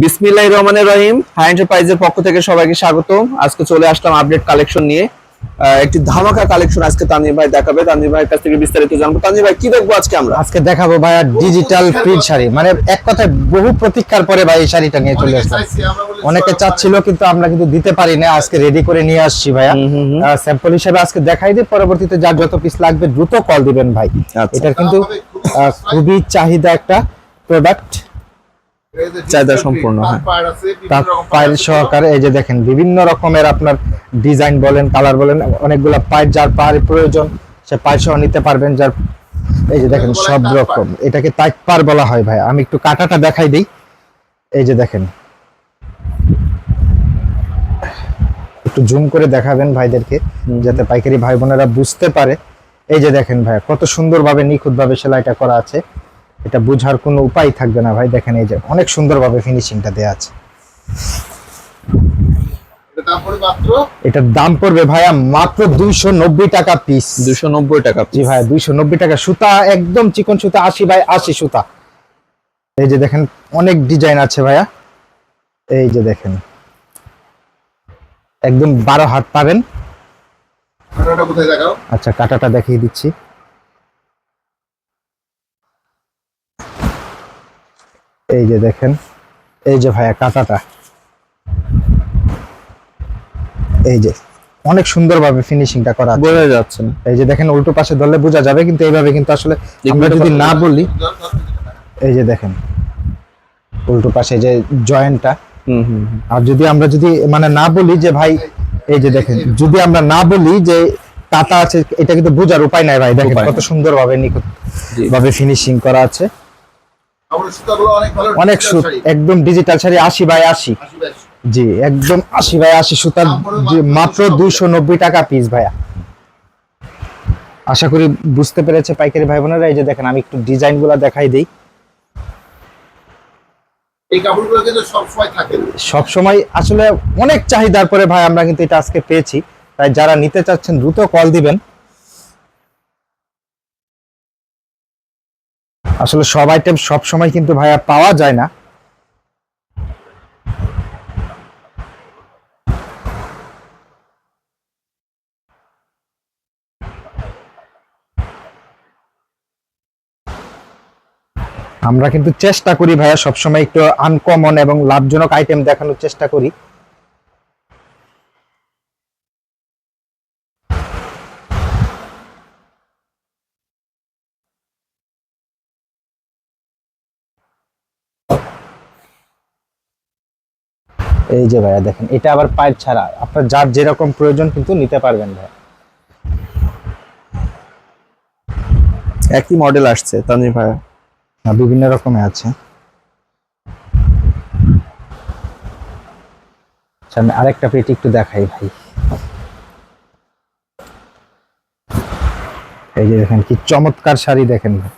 বিসমিল্লাহির রহমানির রহিম। হাই এন্টারপ্রাইজের পক্ষ থেকে সবাইকে স্বাগতম। আজকে চলে আসলাম আপডেট কালেকশন নিয়ে। একটি ধামাকা কালেকশন আজকে তানভীর ভাই দেখাবে। তানভীর ভাইয়ের কাছ থেকে বিস্তারিত জানবো। তানভীর ভাই, কি দেখবো আজকে আমরা? আজকে দেখাবো ভাইয়া ডিজিটাল প্রিন্ট শাড়ি, মানে এক কথায় বহু প্রতীক্ষার পরে ভাই এই শাড়িটা নিয়ে চলে আসলাম। অনেকে চাচ্ছিল কিন্তু আমরা কিন্তু দিতে পারি না, আজকে রেডি করে নিয়ে আসছি ভাইয়া। স্যাম্পল হিসেবে আজকে দেখাই দিই, পরবর্তীতে যার যত পিস লাগবে দ্রুত কল দিবেন ভাই। এটার কিন্তু খুবই চাহিদা একটা প্রোডাক্ট, চাহিদা সম্পূর্ণ। পায়ের সহকারে এই যে দেখেন বিভিন্ন রকমের আপনার ডিজাইন বলেন, কালার বলেন, অনেকগুলা পায়ের, যার পায়ের প্রয়োজন সে পায়ের সহ নিতে পারবেন। যার এই যে দেখেন সব রকম, এটাকে টাইট পার বলা হয় ভাই। আমি একটু কাটাটা দেখাই দিই। এই যে দেখেন, একটু জুম করে দেখাবেন ভাইদেরকে যাতে পাইকারি ভাই বোনেরা বুঝতে পারে। এই যে দেখেন ভাই, কত সুন্দরভাবে নিখুঁতভাবে সেলাইটা করা আছে, এটা বুঝার কোনো উপায় থাকবে না ভাই। দেখেন এই যে অনেক সুন্দরভাবে ফিনিশিংটা দেয়া আছে। এটার দাম পড়বে ভাইয়া মাত্র 290 টাকা পিস। 290 টাকা? জি ভাই, 290 টাকা। সুতা একদম চিকন সুতা, 80 বাই 80 সুতা। এই যে দেখেন অনেক ডিজাইন আছে ভাইয়া। এই যে দেখেন একদম 12 হাত পাবেন। আচ্ছা, কাটাটা দেখিয়ে দিচ্ছি। এই যে দেখেন, এই যে ভাইয়া কাটাটা, এই যে অনেক সুন্দরভাবে ফিনিশিংটা করা আছে, বোঝা যাচ্ছে না। এই যে দেখেন উল্টো পাশে ধরলে বোঝা যাবে, কিন্তু এইভাবে কিন্তু আসলে আমরা যদি না বলি, এই যে দেখেন উল্টো পাশে যে জয়েন্টটা, আর যদি আমরা মানে না বলি যে ভাই, এই যে দেখেন যদি আমরা না বলি যে কাটা আছে, এটা কিন্তু বোঝার উপায় নাই ভাই। দেখেন কত সুন্দরভাবে নিখুঁত ভাবে ফিনিশিং করা আছে। অনেক সুত, একদম ডিজিটাল শাড়ি 80 বাই 80। জি একদম 80 বাই 80 সুতার, মাত্র 290 টাকা পিস ভাইয়া। আশা করি বুঝতে পেরেছে পাইকারি ভাই বোনেরা। এই যে দেখেন আমি একটু ডিজাইন গুলা দেখাই দিই। এই কাপড়গুলো কিন্তু সবসময় থাকে, সবসময় আসলে অনেক চাহিদার পরে ভাই আমরা কিন্তু এটা আজকে পেয়েছি। তাই যারা নিতে চাচ্ছেন দ্রুত কল দিবেন। আসলে সব আইটেম সব সময় কিন্তু ভাইয়া পাওয়া যায় না। আমরা কিন্তু চেষ্টা করি ভাইয়া সবসময় একটু আনকমন এবং লাভজনক আইটেম দেখানোর চেষ্টা করি। এই যে ভাইয়া দেখেন, এটা আবার পাইপ ছাড়া, আপনার যার যেরকম প্রয়োজন কিন্তু নিতে পারবেন ভাইয়া। একই মডেল আসছে তানভীর ভাইয়া? বিভিন্ন রকমের আছে। আমি আরেকটা পেটি একটু দেখাই ভাই। এই যে দেখেন কি চমৎকার শাড়ি, দেখেন ভাই।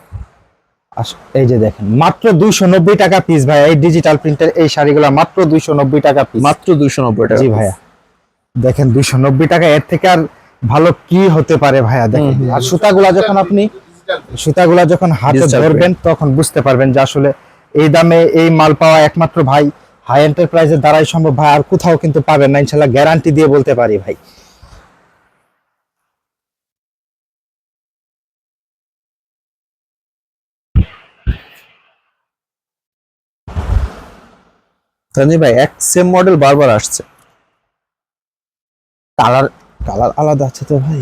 এই যে দেখেন মাত্র 290 টাকা পিস ভাই। এই ডিজিটাল প্রিন্টের এই শাড়িগুলো মাত্র 290 টাকা পিস। মাত্র 290 টাকা? জি ভাইয়া দেখেন 290 টাকা, এর থেকে আর ভালো কি হতে পারে ভাইয়া। দেখেন আর সুতাগুলা যখন হাতে ধরবেন তখন বুঝতে পারবেন যে আসলে এই দামে এই মাল পাওয়া একমাত্র ভাই হাই এন্টারপ্রাইজের দ্বারাই সম্ভব ভাই। আর কোথাও কিন্তু পাবেন না, ইনশাআল্লাহ গ্যারান্টি দিয়ে বলতে পারি ভাই। তানভীর ভাই, এক সেম মডেল বারবার আসছে। কালার কালার আলাদা আছে তো ভাই।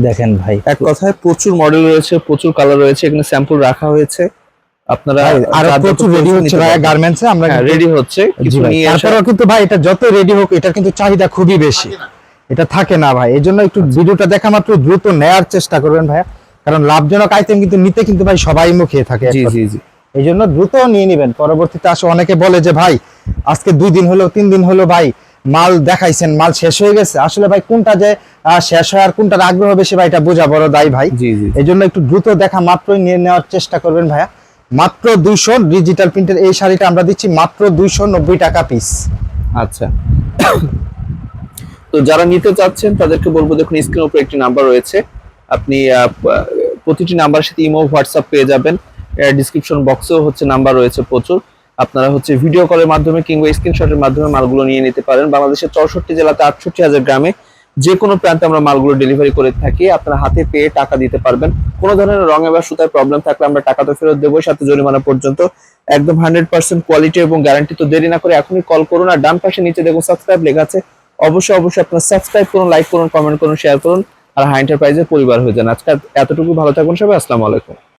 দেখেন ভাই, এক কথায় প্রচুর মডেল রয়েছে, প্রচুর কালার রয়েছে, এখানে স্যাম্পল রাখা হয়েছে। আপনারা আর প্রচুর রেডি হচ্ছে ভাই গার্মেন্টসে, আমরা রেডি হচ্ছে কিছু নিয়ে আসা। তারপরেও কিন্তু ভাই এটা যত রেডি হোক, এটার কিন্তু চাহিদা খুবই বেশি, এটা থাকে না ভাই। এজন্য একটু ভিডিওটা দেখা মাত্র দ্রুত নেয়ার চেষ্টা করবেন ভাইয়া, কারণ লাভজনক আইটেম কিন্তু নিতে কিন্তু ভাই সবাই মুখে থাকে। জি জি জি, এই জন্য দ্রুত নিয়ে নেবেন। পরবর্তীতে আসে অনেকে বলে যে ভাই আজকে 2 দিন হলো 3 দিন হলো ভাই মাল দেখাইছেন, মাল শেষ হয়ে গেছে। আসলে ভাই কোনটা যে শেষ হয় আর কোনটার আগ্রহ বেশি ভাই, এটা বোঝা বড় দায় ভাই। জি জি, এই জন্য একটু দ্রুত দেখা মাত্রই নিয়ে নেওয়ার চেষ্টা করবেন ভাইয়া। মাত্র 200 ডিজিটাল প্রিন্টের এই শাড়িটা আমরা দিচ্ছি মাত্র 290 টাকা পিস। আচ্ছা, তো যারা নিতে চাচ্ছেন তাদেরকে বলবো, দেখুন স্ক্রিনের উপরে একটি নাম্বার রয়েছে, আপনি প্রতিটি নাম্বারের সাথে ইমো হোয়াটসঅ্যাপ পেয়ে যাবেন। ডিসক্রিপশন বক্সেও হচ্ছে নাম্বার রয়েছে প্রচুর, আপনারা হচ্ছে ভিডিও কলের মাধ্যমে কিংবা স্ক্রিনশটের মাধ্যমে মালগুলো নিয়ে নিতে পারেন। বাংলাদেশের 64 জেলাতে 68,000 গ্রামে যে কোনো প্রান্তে আমরা মালগুলো ডেলিভারি করে থাকি। আপনারা হাতে পেয়ে টাকা দিতে পারবেন। কোনো ধরনের রঙে বা সুতায় প্রবলেম থাকলে আমরা টাকা তো ফেরত দেবো, সাথে জরিমানা পর্যন্ত। একদম 100% কোয়ালিটি এবং গ্যারান্টি। তো দেরি না করে এখনই কল করুন। আর ডান পাশে নিচে দেখুন সাবস্ক্রাইব লেখা আছে, অবশ্যই আপনারা সাবস্ক্রাইব করুন, লাইক করুন, কমেন্ট করুন, শেয়ার করুন, আর হাই এন্টারপ্রাইজের পরিবার হয়ে যান। আজকে এতটুকু, ভালো থাকবেন সবাই, আসসালামু আলাইকুম।